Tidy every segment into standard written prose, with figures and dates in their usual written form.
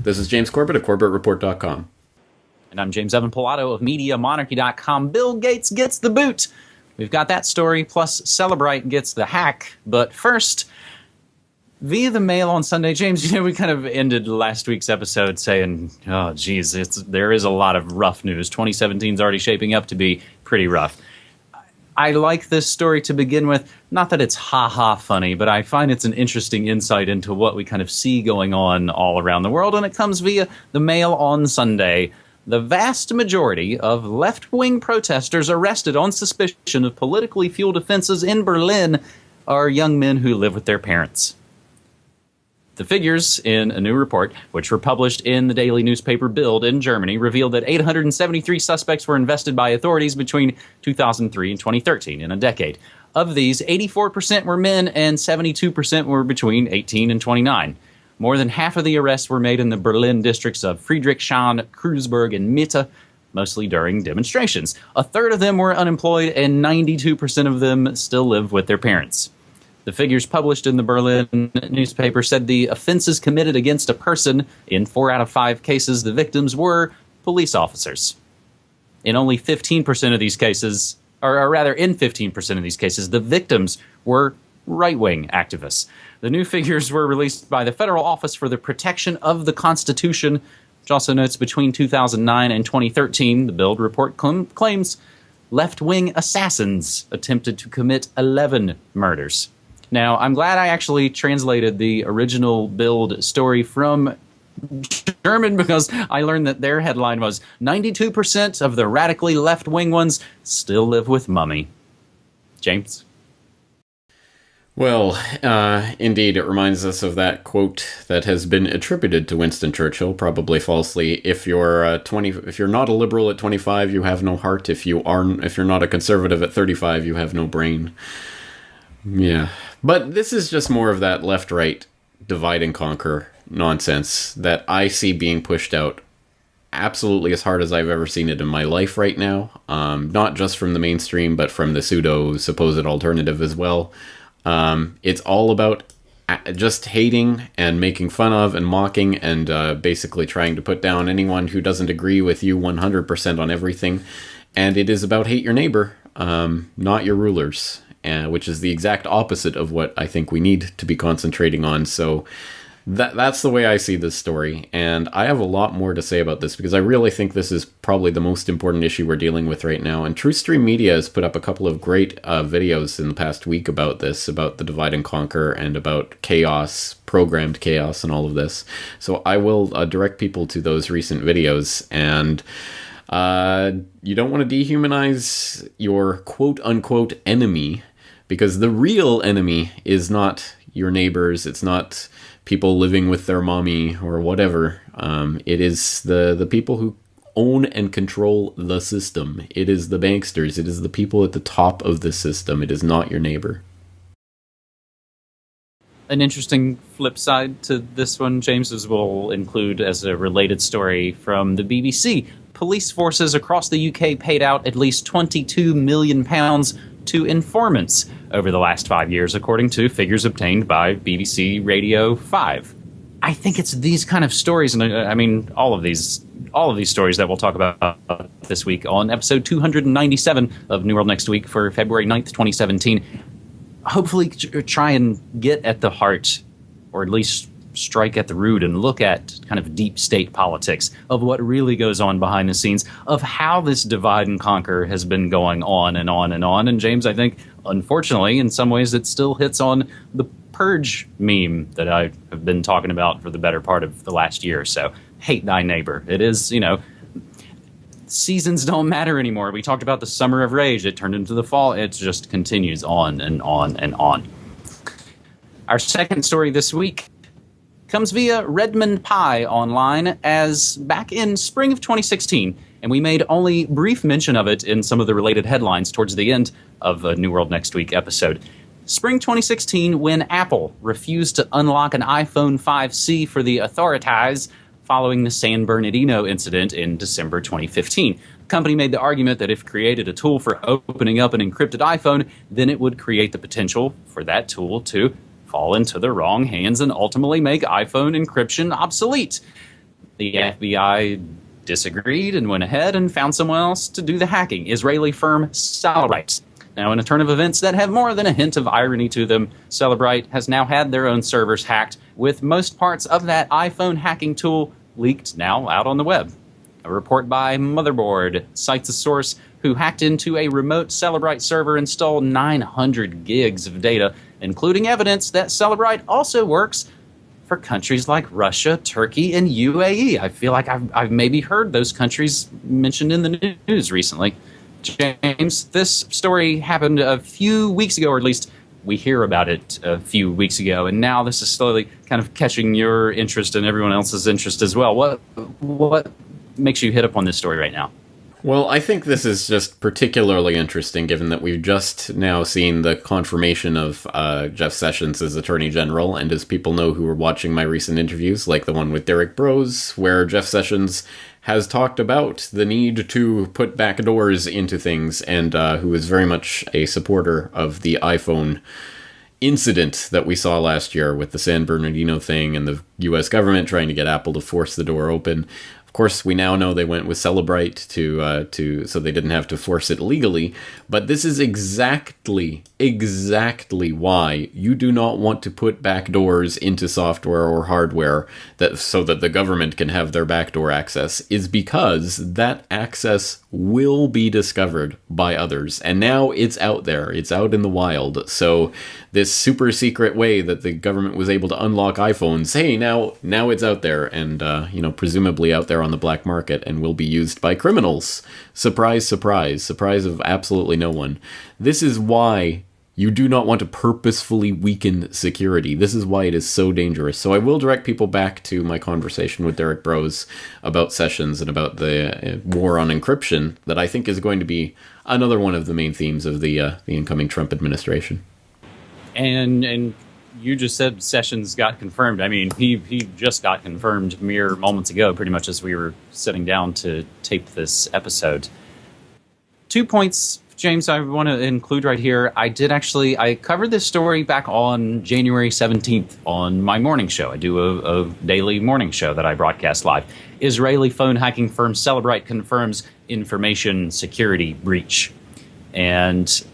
This is James Corbett of CorbettReport.com. And I'm James Evan Pilato of MediaMonarchy.com. Bill Gates gets the boot. We've got that story, plus Celebrite gets the hack. But first, via the mail on Sunday, James, we kind of ended last week's episode saying, oh, geez, there is a lot of rough news. 2017 is already shaping up to be pretty rough. I like this story to begin with. Not that it's ha-ha funny, but I find it's an interesting insight into what we kind of see going on all around the world, and it comes via the mail on Sunday. The vast majority of left-wing protesters arrested on suspicion of politically fueled offenses in Berlin are young men who live with their parents. The figures in a new report, which were published in the daily newspaper Bild in Germany, revealed that 873 suspects were invested by authorities between 2003 and 2013, in a decade. Of these, 84% were men and 72% were between 18 and 29. More than half of the arrests were made in the Berlin districts of Friedrichshain, Kreuzberg, and Mitte, mostly during demonstrations. A third of them were unemployed, and 92% of them still live with their parents. The figures published in the Berlin newspaper said the offenses committed against a person, in 4 out of 5 cases, the victims were police officers. In only 15% of these cases, or rather in 15% of these cases, the victims were right-wing activists. The new figures were released by the Federal Office for the Protection of the Constitution, which also notes between 2009 and 2013, the Bild report claims left-wing assassins attempted to commit 11 murders. Now, I'm glad I actually translated the original Bild story from German, because I learned that their headline was 92% of the radically left-wing ones still live with mummy. James? Well, indeed, it reminds us of that quote that has been attributed to Winston Churchill, probably falsely. If you're not a liberal at 25, you have no heart. If you're not a conservative at 35, you have no brain. Yeah, but this is just more of that left-right divide and conquer nonsense that I see being pushed out absolutely as hard as I've ever seen it in my life right now. Not just from the mainstream, but from the pseudo-supposed alternative as well. It's all about just hating and making fun of and mocking and basically trying to put down anyone who doesn't agree with you 100% on everything. And it is about hate your neighbor, not your rulers. Which is the exact opposite of what I think we need to be concentrating on. So that's the way I see this story. And I have a lot more to say about this because I really think this is probably the most important issue we're dealing with right now. And TruthStream Media has put up a couple of great videos in the past week about this, about the divide and conquer and about chaos, programmed chaos and all of this. So I will direct people to those recent videos. And you don't want to dehumanize your quote-unquote enemy, because the real enemy is not your neighbors, it's not people living with their mommy or whatever. It is the people who own and control the system. It is the banksters. It is the people at the top of the system. It is not your neighbor. An interesting flip side to this one, James, will include as a related story from the BBC. Police forces across the UK paid out at least £22 million to informants over the last 5 years, according to figures obtained by BBC Radio 5. I think it's these kind of stories, and I mean all of these stories that we'll talk about this week on episode 297 of New World Next Week for February 9th, 2017. Hopefully try and get at the heart, or at least strike at the root and look at kind of deep state politics of what really goes on behind the scenes, of how this divide and conquer has been going on and on and on. And James, I think, unfortunately, in some ways it still hits on the purge meme that I have been talking about for the better part of the last year or so. Hate thy neighbor. It is, seasons don't matter anymore. We talked about the summer of rage. It turned into the fall. It just continues on and on and on. Our second story this week comes via Redmond Pie online, as back in spring of 2016, and we made only brief mention of it in some of the related headlines towards the end of a New World Next Week episode. Spring 2016, when Apple refused to unlock an iPhone 5C for the authorities following the San Bernardino incident in December 2015. The company made the argument that if created a tool for opening up an encrypted iPhone, then it would create the potential for that tool to fall into the wrong hands and ultimately make iPhone encryption obsolete. The FBI disagreed and went ahead and found someone else to do the hacking, Israeli firm Celebrite. Now, in a turn of events that have more than a hint of irony to them, Celebrite has now had their own servers hacked, with most parts of that iPhone hacking tool leaked now out on the web. A report by Motherboard cites a source who hacked into a remote Celebrite server and stole 900 gigs of data, including evidence that Celebrite also works for countries like Russia, Turkey, and UAE. I feel like I've maybe heard those countries mentioned in the news recently. James, this story happened a few weeks ago, or at least we hear about it a few weeks ago, and now this is slowly kind of catching your interest and everyone else's interest as well. What makes you hit up on this story right now? Well, I think this is just particularly interesting given that we've just now seen the confirmation of Jeff Sessions as Attorney General, and as people know who are watching my recent interviews, like the one with Derek Brose, where Jeff Sessions has talked about the need to put backdoors into things, and who is very much a supporter of the iPhone incident that we saw last year with the San Bernardino thing and the U.S. government trying to get Apple to force the door open. Of course, we now know they went with Celebrite so they didn't have to force it legally. But this is exactly why you do not want to put backdoors into software or hardware so that the government can have their backdoor access, is because that access will be discovered by others. And now it's out there. It's out in the wild. So this super secret way that the government was able to unlock iPhones, hey, now it's out there, and presumably out there on the black market, and will be used by criminals. Surprise, surprise, surprise of absolutely no one. This is why you do not want to purposefully weaken security. This is why it is so dangerous. So I will direct people back to my conversation with Derek Brose about Sessions and about the war on encryption that I think is going to be another one of the main themes of the incoming Trump administration. And you just said Sessions got confirmed. I mean, he just got confirmed mere moments ago, pretty much as we were sitting down to tape this episode. 2 points, James, I want to include right here. I covered this story back on January 17th on my morning show. I do a daily morning show that I broadcast live. Israeli phone hacking firm Celebrite confirms information security breach. And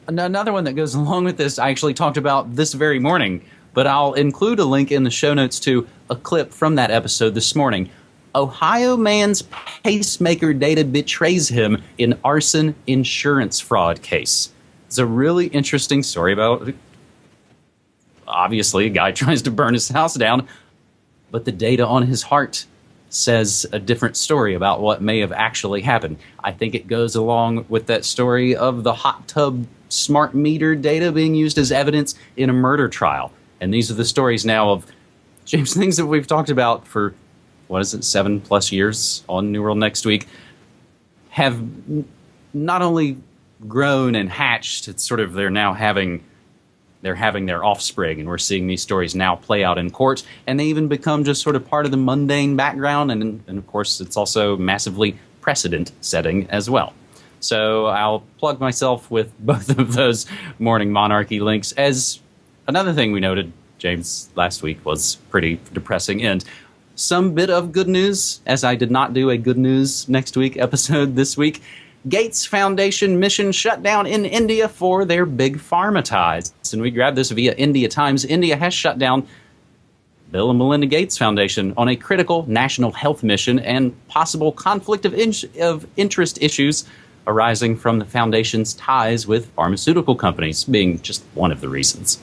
another one that goes along with this, I actually talked about this very morning, but I'll include a link in the show notes to a clip from that episode this morning. Ohio man's pacemaker data betrays him in arson insurance fraud case. It's a really interesting story about, obviously, a guy tries to burn his house down, but the data on his heart says a different story about what may have actually happened. I think it goes along with that story of the hot tub smart meter data being used as evidence in a murder trial. And these are the stories now of, James, things that we've talked about for 7+ years on New World Next Week, have not only grown and hatched, it's sort of they're having their offspring, and we're seeing these stories now play out in court, and they even become just sort of part of the mundane background, and of course it's also massively precedent setting as well. So I'll plug myself with both of those Morning Monarchy links. As another thing we noted, James, last week was pretty depressing end. Some bit of good news, as I did not do a Good News Next Week episode this week. Gates Foundation mission shut down in India for their big pharma ties. And we grabbed this via India Times. India has shut down Bill and Melinda Gates Foundation on a critical national health mission and possible conflict of interest issues arising from the foundation's ties with pharmaceutical companies being just one of the reasons.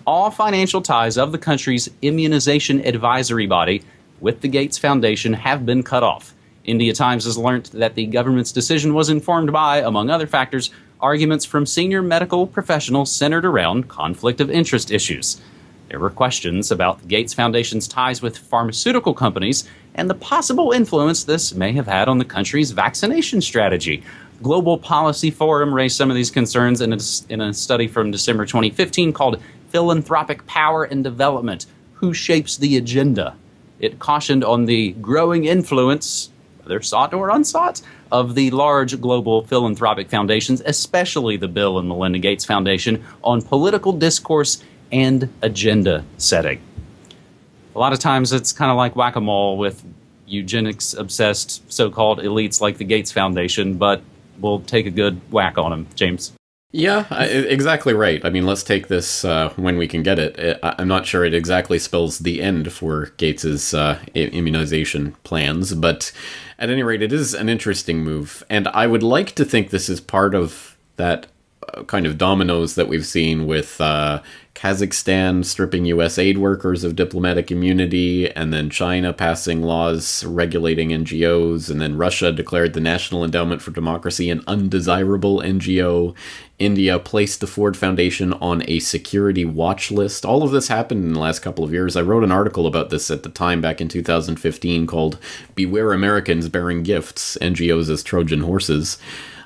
All financial ties of the country's immunization advisory body with the Gates Foundation have been cut off. India Times has learned that the government's decision was informed by, among other factors, arguments from senior medical professionals centered around conflict of interest issues. There were questions about the Gates Foundation's ties with pharmaceutical companies and the possible influence this may have had on the country's vaccination strategy. Global Policy Forum raised some of these concerns in a study from December 2015 called Philanthropic Power and Development, Who Shapes the Agenda? It cautioned on the growing influence, whether sought or unsought, of the large global philanthropic foundations, especially the Bill and Melinda Gates Foundation, on political discourse and agenda setting. A lot of times it's kind of like whack-a-mole with eugenics-obsessed so-called elites like the Gates Foundation, but we'll take a good whack on them, James. Yeah, exactly right. I mean, let's take this when we can get it. I'm not sure it exactly spells the end for Gates's immunization plans, but at any rate, it is an interesting move. And I would like to think this is part of that kind of dominoes that we've seen with Kazakhstan stripping U.S. aid workers of diplomatic immunity, and then China passing laws regulating NGOs, and then Russia declared the National Endowment for Democracy an undesirable NGO. India placed the Ford Foundation on a security watch list. All of this happened in the last couple of years. I wrote an article about this at the time back in 2015 called Beware Americans Bearing Gifts, NGOs as Trojan Horses.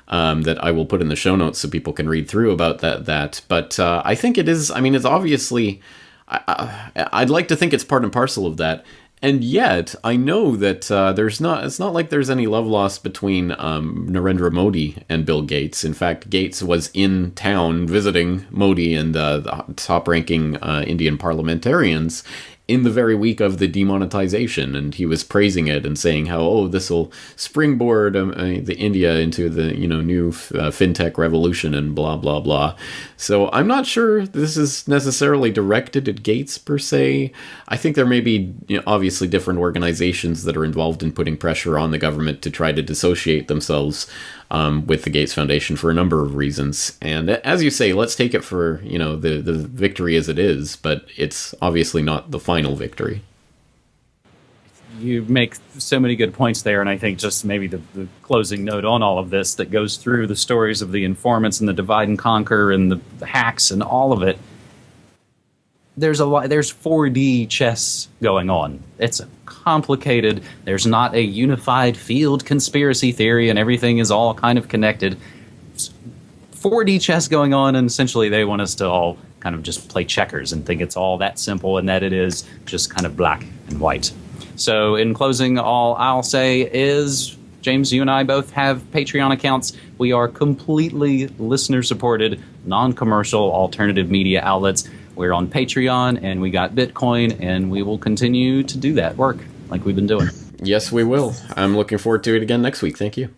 That I will put in the show notes so people can read through about that. But I think it is, I mean, it's obviously, I'd like to think it's part and parcel of that. And yet, I know that it's not like there's any love lost between Narendra Modi and Bill Gates. In fact, Gates was in town visiting Modi and the top-ranking Indian parliamentarians in the very week of the demonetization, and he was praising it and saying how, this will springboard the India into the new fintech revolution and blah blah blah. So I'm not sure this is necessarily directed at Gates per se. I think there may be obviously different organizations that are involved in putting pressure on the government to try to dissociate themselves with the Gates Foundation for a number of reasons. And as you say, let's take it for the victory as it is, but it's obviously not the final victory. You make so many good points there, and I think just maybe the closing note on all of this that goes through the stories of the informants and the divide and conquer and the hacks and all of it. There's 4D chess going on. It's complicated. There's not a unified field conspiracy theory, and everything is all kind of connected. 4D chess going on, and essentially they want us to all kind of just play checkers and think it's all that simple, and that it is just kind of black and white. So in closing, all I'll say is, James, you and I both have Patreon accounts. We are completely listener-supported, non-commercial alternative media outlets. We're on Patreon, and we got Bitcoin, and we will continue to do that work like we've been doing. Yes, we will. I'm looking forward to it again next week. Thank you.